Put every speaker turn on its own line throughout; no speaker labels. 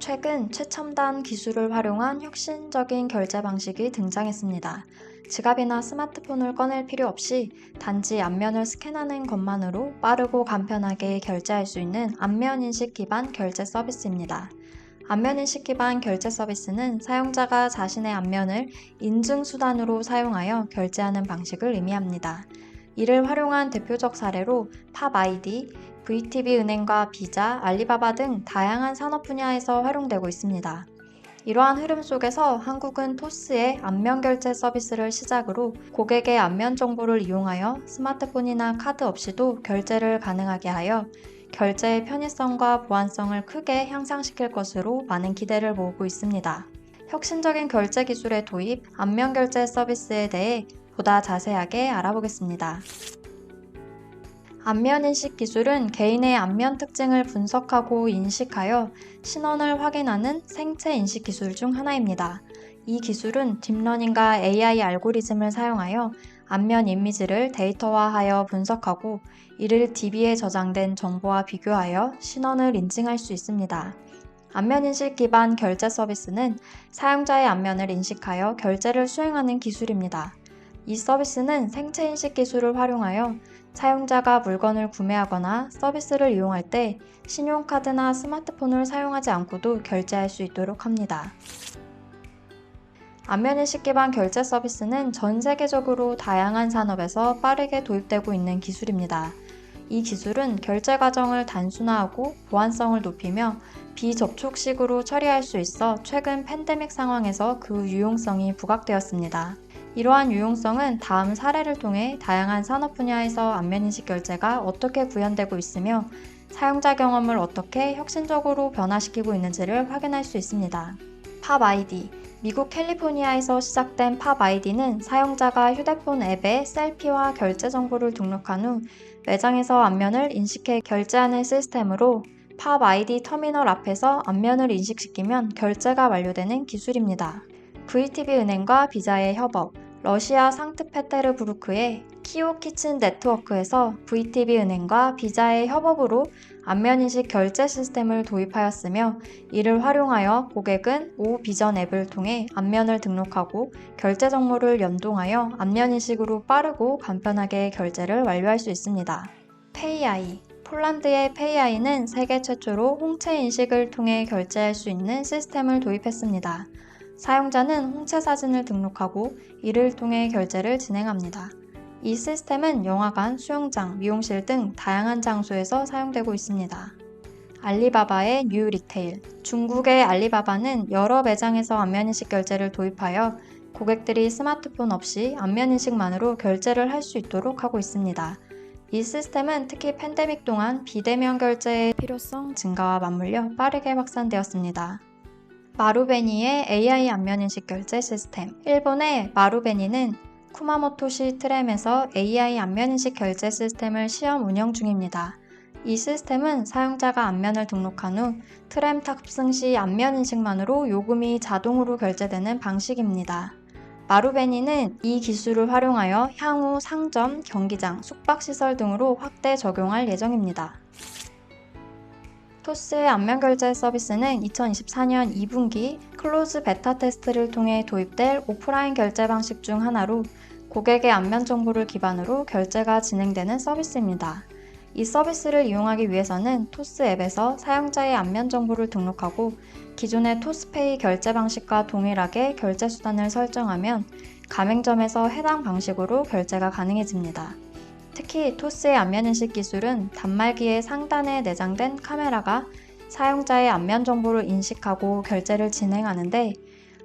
최근 최첨단 기술을 활용한 혁신적인 결제 방식이 등장했습니다. 지갑이나 스마트폰을 꺼낼 필요 없이 단지 앞면을 스캔하는 것만으로 빠르고 간편하게 결제할 수 있는 안면인식 기반 결제 서비스입니다. 안면인식 기반 결제 서비스는 사용자가 자신의 앞면을 인증수단으로 사용하여 결제하는 방식을 의미합니다. 이를 활용한 대표적 사례로 팝아이디, VTB은행과 비자, 알리바바 등 다양한 산업 분야에서 활용되고 있습니다. 이러한 흐름 속에서 한국은 토스의 안면 결제 서비스를 시작으로 고객의 안면 정보를 이용하여 스마트폰이나 카드 없이도 결제를 가능하게 하여 결제의 편의성과 보안성을 크게 향상시킬 것으로 많은 기대를 모으고 있습니다. 혁신적인 결제 기술의 도입, 안면 결제 서비스에 대해 보다 자세하게 알아보겠습니다. 안면인식 기술은 개인의 안면 특징을 분석하고 인식하여 신원을 확인하는 생체 인식 기술 중 하나입니다. 이 기술은 딥러닝과 AI 알고리즘을 사용하여 안면 이미지를 데이터화하여 분석하고 이를 DB에 저장된 정보와 비교하여 신원을 인증할 수 있습니다. 안면인식 기반 결제 서비스는 사용자의 안면을 인식하여 결제를 수행하는 기술입니다. 이 서비스는 생체인식 기술을 활용하여 사용자가 물건을 구매하거나 서비스를 이용할 때 신용카드나 스마트폰을 사용하지 않고도 결제할 수 있도록 합니다. 안면인식 기반 결제 서비스는 전 세계적으로 다양한 산업에서 빠르게 도입되고 있는 기술입니다. 이 기술은 결제 과정을 단순화하고 보안성을 높이며 비접촉식으로 처리할 수 있어 최근 팬데믹 상황에서 그 유용성이 부각되었습니다. 이러한 유용성은 다음 사례를 통해 다양한 산업 분야에서 안면인식 결제가 어떻게 구현되고 있으며 사용자 경험을 어떻게 혁신적으로 변화시키고 있는지를 확인할 수 있습니다. 팝아이디 미국 캘리포니아에서 시작된 팝아이디는 사용자가 휴대폰 앱에 셀피와 결제 정보를 등록한 후 매장에서 안면을 인식해 결제하는 시스템으로 팝아이디 터미널 앞에서 안면을 인식시키면 결제가 완료되는 기술입니다. VTB은행과 비자의 협업, 러시아 상트페테르부르크의 키오키친 네트워크에서 VTB은행과 비자의 협업으로 안면인식 결제 시스템을 도입하였으며 이를 활용하여 고객은 오비전 앱을 통해 안면을 등록하고 결제 정보를 연동하여 안면인식으로 빠르고 간편하게 결제를 완료할 수 있습니다. 페이아이 폴란드의 페이아이는 세계 최초로 홍채 인식을 통해 결제할 수 있는 시스템을 도입했습니다. 사용자는 홍채 사진을 등록하고 이를 통해 결제를 진행합니다. 이 시스템은 영화관, 수영장, 미용실 등 다양한 장소에서 사용되고 있습니다. 알리바바의 뉴 리테일 중국의 알리바바는 여러 매장에서 안면인식 결제를 도입하여 고객들이 스마트폰 없이 안면인식만으로 결제를 할 수 있도록 하고 있습니다. 이 시스템은 특히 팬데믹 동안 비대면 결제의 필요성 증가와 맞물려 빠르게 확산되었습니다. 마루베니의 AI 안면인식 결제 시스템 일본의 마루베니는 쿠마모토시 트램에서 AI 안면인식 결제 시스템을 시험 운영 중입니다. 이 시스템은 사용자가 안면을 등록한 후 트램 탑승 시 안면인식만으로 요금이 자동으로 결제되는 방식입니다. 마루베니는 이 기술을 활용하여 향후 상점, 경기장, 숙박시설 등으로 확대 적용할 예정입니다. 토스의 안면결제 서비스는 2024년 2분기 클로즈 베타 테스트를 통해 도입될 오프라인 결제 방식 중 하나로 고객의 안면 정보를 기반으로 결제가 진행되는 서비스입니다. 이 서비스를 이용하기 위해서는 토스 앱에서 사용자의 안면 정보를 등록하고 기존의 토스페이 결제 방식과 동일하게 결제 수단을 설정하면 가맹점에서 해당 방식으로 결제가 가능해집니다. 특히 토스의 안면인식 기술은 단말기의 상단에 내장된 카메라가 사용자의 안면 정보를 인식하고 결제를 진행하는데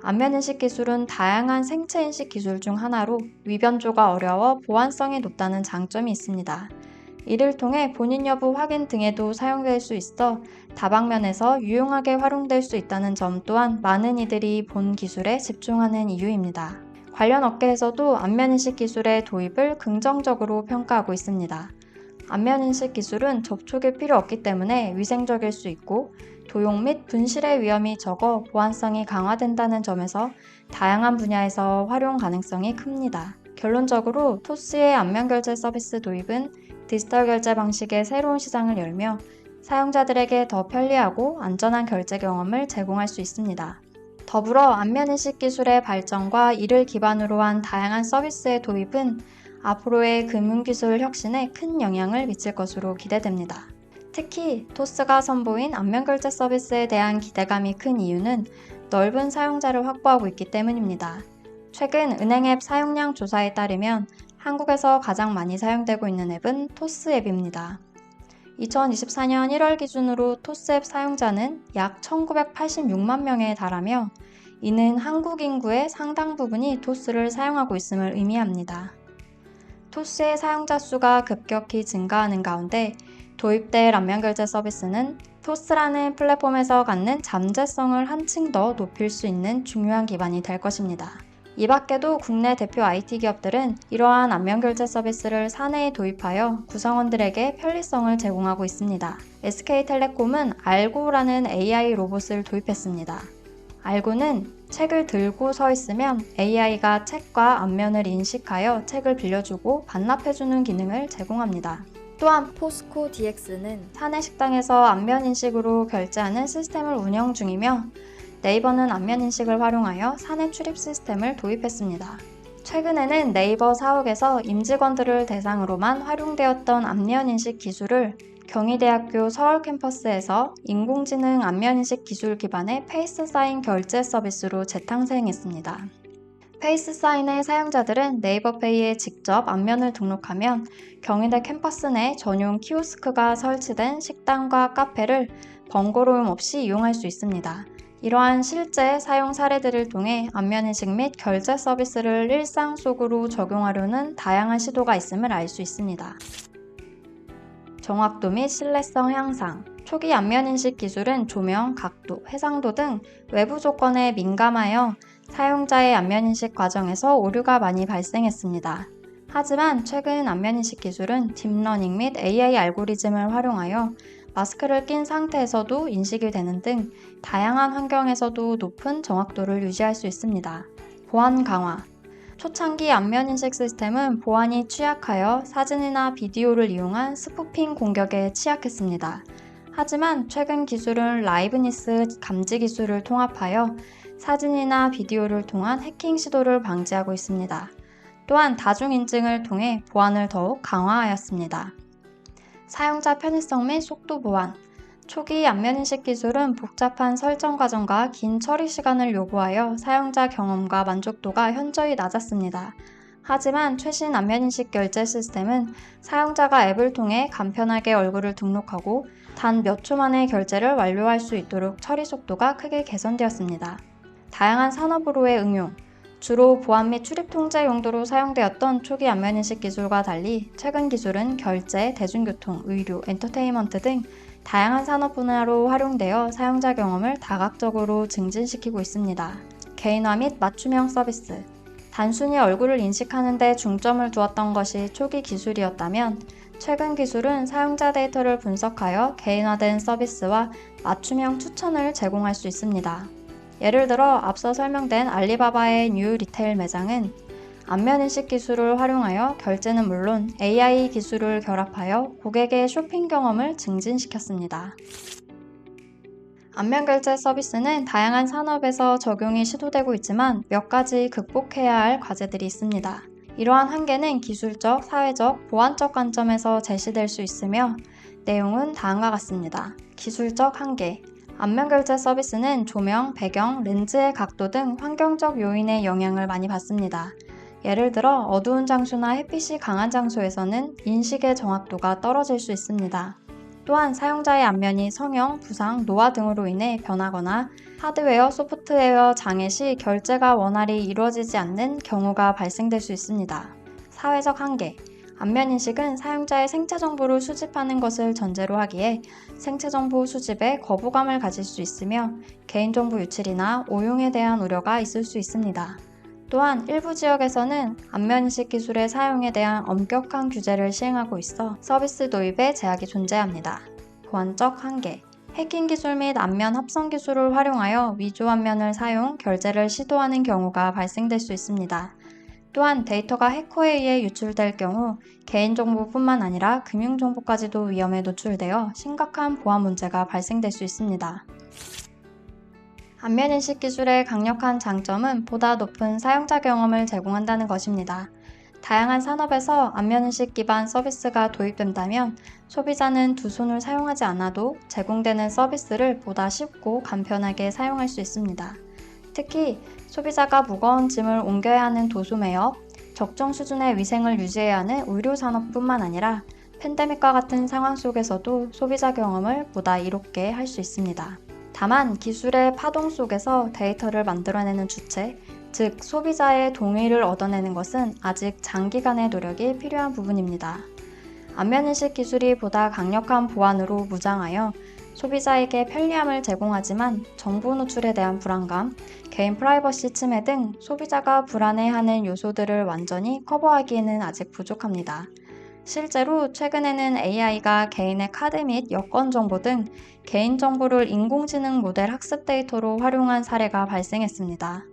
안면인식 기술은 다양한 생체인식 기술 중 하나로 위변조가 어려워 보안성이 높다는 장점이 있습니다. 이를 통해 본인 여부 확인 등에도 사용될 수 있어 다방면에서 유용하게 활용될 수 있다는 점 또한 많은 이들이 본 기술에 집중하는 이유입니다. 관련 업계에서도 안면인식 기술의 도입을 긍정적으로 평가하고 있습니다. 안면인식 기술은 접촉이 필요 없기 때문에 위생적일 수 있고 도용 및 분실의 위험이 적어 보안성이 강화된다는 점에서 다양한 분야에서 활용 가능성이 큽니다. 결론적으로 토스의 안면결제 서비스 도입은 디지털 결제 방식의 새로운 시장을 열며 사용자들에게 더 편리하고 안전한 결제 경험을 제공할 수 있습니다. 더불어 안면인식 기술의 발전과 이를 기반으로 한 다양한 서비스의 도입은 앞으로의 금융기술 혁신에 큰 영향을 미칠 것으로 기대됩니다. 특히 토스가 선보인 안면결제 서비스에 대한 기대감이 큰 이유는 넓은 사용자를 확보하고 있기 때문입니다. 최근 은행 앱 사용량 조사에 따르면 한국에서 가장 많이 사용되고 있는 앱은 토스 앱입니다. 2024년 1월 기준으로 토스 앱 사용자는 약 1986만 명에 달하며 이는 한국 인구의 상당 부분이 토스를 사용하고 있음을 의미합니다. 토스의 사용자 수가 급격히 증가하는 가운데 도입될 안면결제 서비스는 토스라는 플랫폼에서 갖는 잠재성을 한층 더 높일 수 있는 중요한 기반이 될 것입니다. 이 밖에도 국내 대표 IT 기업들은 이러한 안면결제 서비스를 사내에 도입하여 구성원들에게 편리성을 제공하고 있습니다. SK텔레콤은 알고라는 AI 로봇을 도입했습니다. 알고는 책을 들고 서 있으면 AI가 책과 앞면을 인식하여 책을 빌려주고 반납해주는 기능을 제공합니다. 또한 포스코 DX는 사내 식당에서 안면 인식으로 결제하는 시스템을 운영 중이며 네이버는 안면 인식을 활용하여 사내 출입 시스템을 도입했습니다. 최근에는 네이버 사옥에서 임직원들을 대상으로만 활용되었던 안면 인식 기술을 경희대학교 서울 캠퍼스에서 인공지능 안면 인식 기술 기반의 페이스 사인 결제 서비스로 재탄생했습니다. 페이스 사인의 사용자들은 네이버페이에 직접 안면을 등록하면 경희대 캠퍼스 내 전용 키오스크가 설치된 식당과 카페를 번거로움 없이 이용할 수 있습니다. 이러한 실제 사용 사례들을 통해 안면인식 및 결제 서비스를 일상 속으로 적용하려는 다양한 시도가 있음을 알 수 있습니다. 정확도 및 신뢰성 향상. 초기 안면인식 기술은 조명, 각도, 해상도 등 외부 조건에 민감하여 사용자의 안면인식 과정에서 오류가 많이 발생했습니다. 하지만 최근 안면인식 기술은 딥러닝 및 AI 알고리즘을 활용하여 마스크를 낀 상태에서도 인식이 되는 등 다양한 환경에서도 높은 정확도를 유지할 수 있습니다. 보안 강화. 초창기 안면인식 시스템은 보안이 취약하여 사진이나 비디오를 이용한 스푸핑 공격에 취약했습니다. 하지만 최근 기술은 라이브니스 감지 기술을 통합하여 사진이나 비디오를 통한 해킹 시도를 방지하고 있습니다. 또한 다중인증을 통해 보안을 더욱 강화하였습니다. 사용자 편의성 및 속도 보완. 초기 안면인식 기술은 복잡한 설정 과정과 긴 처리 시간을 요구하여 사용자 경험과 만족도가 현저히 낮았습니다. 하지만 최신 안면인식 결제 시스템은 사용자가 앱을 통해 간편하게 얼굴을 등록하고 단 몇 초 만에 결제를 완료할 수 있도록 처리 속도가 크게 개선되었습니다. 다양한 산업으로의 응용. 주로 보안 및 출입 통제 용도로 사용되었던 초기 안면인식 기술과 달리 최근 기술은 결제, 대중교통, 의료, 엔터테인먼트 등 다양한 산업 분야로 활용되어 사용자 경험을 다각적으로 증진시키고 있습니다. 개인화 및 맞춤형 서비스. 단순히 얼굴을 인식하는 데 중점을 두었던 것이 초기 기술이었다면 최근 기술은 사용자 데이터를 분석하여 개인화된 서비스와 맞춤형 추천을 제공할 수 있습니다. 예를 들어 앞서 설명된 알리바바의 뉴 리테일 매장은 안면인식 기술을 활용하여 결제는 물론 AI 기술을 결합하여 고객의 쇼핑 경험을 증진시켰습니다. 안면결제 서비스는 다양한 산업에서 적용이 시도되고 있지만 몇 가지 극복해야 할 과제들이 있습니다. 이러한 한계는 기술적, 사회적, 보안적 관점에서 제시될 수 있으며 내용은 다음과 같습니다. 기술적 한계. 안면결제 서비스는 조명, 배경, 렌즈의 각도 등 환경적 요인의 영향을 많이 받습니다. 예를 들어 어두운 장소나 햇빛이 강한 장소에서는 인식의 정확도가 떨어질 수 있습니다. 또한 사용자의 안면이 성형, 부상, 노화 등으로 인해 변하거나 하드웨어, 소프트웨어 장애 시 결제가 원활히 이루어지지 않는 경우가 발생될 수 있습니다. 사회적 한계. 안면인식은 사용자의 생체 정보를 수집하는 것을 전제로 하기에 생체 정보 수집에 거부감을 가질 수 있으며 개인정보 유출이나 오용에 대한 우려가 있을 수 있습니다. 또한 일부 지역에서는 안면인식 기술의 사용에 대한 엄격한 규제를 시행하고 있어 서비스 도입에 제약이 존재합니다. 보안적 한계. 해킹 기술 및 안면 합성 기술을 활용하여 위조 안면을 사용, 결제를 시도하는 경우가 발생될 수 있습니다. 또한 데이터가 해커에 의해 유출될 경우 개인정보뿐만 아니라 금융정보까지도 위험에 노출되어 심각한 보안 문제가 발생될 수 있습니다. 안면인식 기술의 강력한 장점은 보다 높은 사용자 경험을 제공한다는 것입니다. 다양한 산업에서 안면인식 기반 서비스가 도입된다면 소비자는 두 손을 사용하지 않아도 제공되는 서비스를 보다 쉽고 간편하게 사용할 수 있습니다. 특히 소비자가 무거운 짐을 옮겨야 하는 도소매업, 적정 수준의 위생을 유지해야 하는 의료 산업뿐만 아니라 팬데믹과 같은 상황 속에서도 소비자 경험을 보다 이롭게 할 수 있습니다. 다만 기술의 파동 속에서 데이터를 만들어내는 주체, 즉 소비자의 동의를 얻어내는 것은 아직 장기간의 노력이 필요한 부분입니다. 안면인식 기술이 보다 강력한 보안으로 무장하여 소비자에게 편리함을 제공하지만 정보 노출에 대한 불안감, 개인 프라이버시 침해 등 소비자가 불안해하는 요소들을 완전히 커버하기에는 아직 부족합니다. 실제로 최근에는 AI가 개인의 카드 및 여권 정보 등 개인정보를 인공지능 모델 학습 데이터로 활용한 사례가 발생했습니다.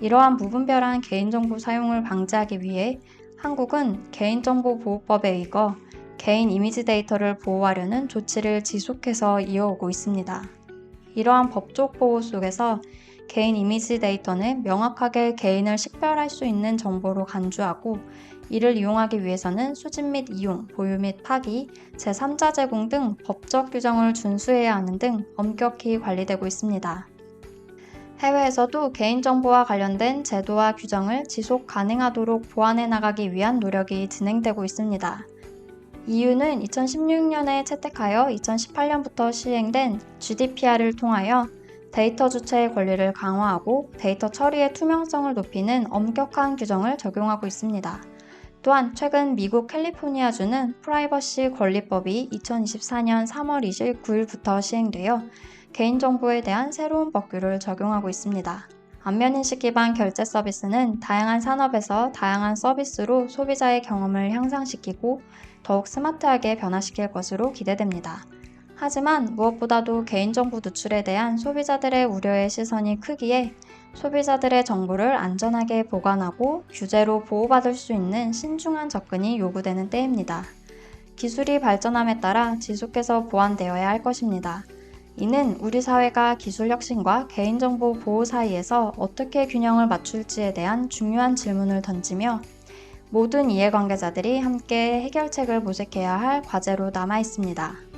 이러한 무분별한 개인정보 사용을 방지하기 위해 한국은 개인정보보호법에 의거 개인 이미지 데이터를 보호하려는 조치를 지속해서 이어오고 있습니다. 이러한 법적 보호 속에서 개인 이미지 데이터는 명확하게 개인을 식별할 수 있는 정보로 간주하고 이를 이용하기 위해서는 수집 및 이용, 보유 및 파기, 제3자 제공 등 법적 규정을 준수해야 하는 등 엄격히 관리되고 있습니다. 해외에서도 개인정보와 관련된 제도와 규정을 지속 가능하도록 보완해 나가기 위한 노력이 진행되고 있습니다. EU는 2016년에 채택하여 2018년부터 시행된 GDPR을 통하여 데이터 주체의 권리를 강화하고 데이터 처리의 투명성을 높이는 엄격한 규정을 적용하고 있습니다. 또한 최근 미국 캘리포니아주는 프라이버시 권리법이 2024년 3월 29일부터 시행되어 개인정보에 대한 새로운 법규를 적용하고 있습니다. 안면인식 기반 결제 서비스는 다양한 산업에서 다양한 서비스로 소비자의 경험을 향상시키고 더욱 스마트하게 변화시킬 것으로 기대됩니다. 하지만 무엇보다도 개인정보 누출에 대한 소비자들의 우려의 시선이 크기에 소비자들의 정보를 안전하게 보관하고 규제로 보호받을 수 있는 신중한 접근이 요구되는 때입니다. 기술이 발전함에 따라 지속해서 보완되어야 할 것입니다. 이는 우리 사회가 기술 혁신과 개인정보 보호 사이에서 어떻게 균형을 맞출지에 대한 중요한 질문을 던지며 모든 이해관계자들이 함께 해결책을 모색해야 할 과제로 남아 있습니다.